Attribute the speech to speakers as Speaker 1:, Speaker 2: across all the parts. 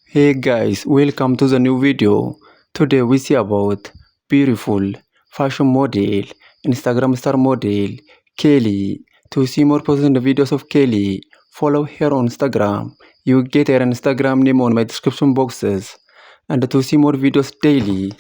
Speaker 1: Hey guys, welcome to the new video. Today we see about beautiful fashion model, Instagram star model, Kelly. To see more positive videos of Kelly, follow her on Instagram. You get her Instagram name on my description boxes. And to see more videos daily,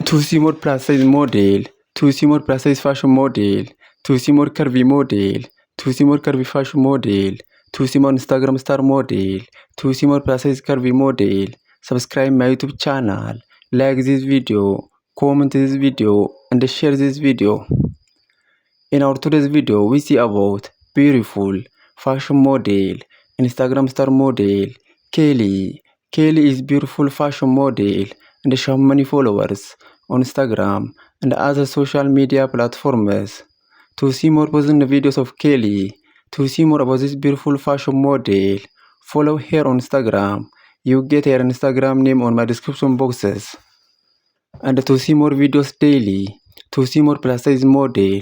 Speaker 1: to see more plus size model, to see more plus size fashion model, to see more curvy model, to see more curvy fashion model, to see more Instagram star model, to see more plus size curvy model, subscribe my YouTube channel, like this video, comment this video, and share this video. In our today's video, we see about beautiful fashion model, Instagram star model, Kelly. Kelly is beautiful fashion model and she has many followers on Instagram and other social media platforms. To see more positive videos of Kelly, to see more about this beautiful fashion model, follow her on Instagram. You get her Instagram name on my description boxes. And to see more videos daily, to see more plus size model,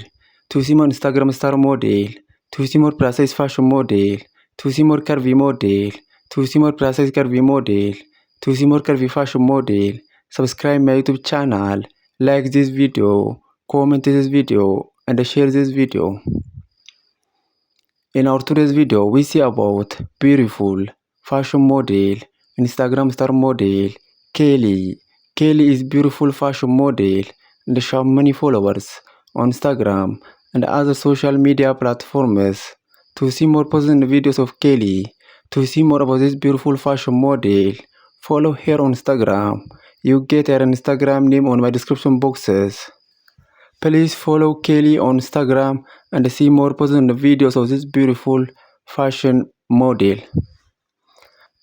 Speaker 1: to see more Instagram star model, to see more plus size fashion model, to see more curvy model, to see more plus size curvy model, to see more curvy fashion model, subscribe my YouTube channel, like this video, comment this video, and share this video. In our today's video, we see about beautiful fashion model, Instagram star model, Kelly. Kelly is beautiful fashion model and she has many followers on Instagram and other social media platforms. To see more positive videos of Kelly, to see more about this beautiful fashion model, follow her on Instagram. You get her Instagram name on my description boxes. Please follow Kelly on Instagram and see more positive videos of this beautiful fashion model.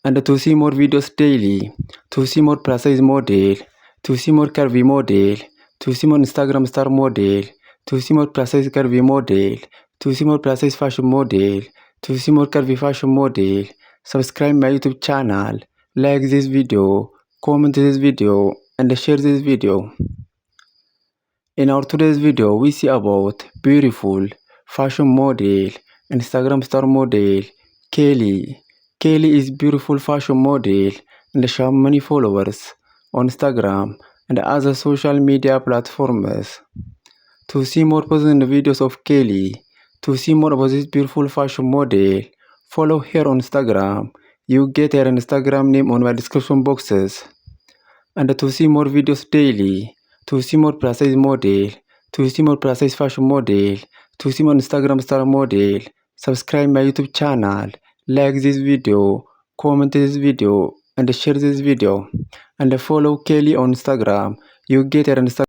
Speaker 1: And to see more videos daily, to see more plus size model, to see more curvy model, to see more Instagram star model, to see more plus size curvy model, to see more plus size fashion model, to see more curvy fashion model, subscribe my YouTube channel, like this video, comment this video, and share this video. In our today's video, we see about beautiful fashion model, Instagram star model, Kelly. Kelly is beautiful fashion model and she has many followers on Instagram and other social media platforms. To see more positive videos of Kelly, to see more about this beautiful fashion model, follow her on Instagram. You get her Instagram name on my description boxes. And to see more videos daily, to see more plus size model, to see more plus size fashion model, to see more Instagram star model, subscribe my YouTube channel, like this video, comment this video, and share this video, and follow Kelly on Instagram. You get her Instagram.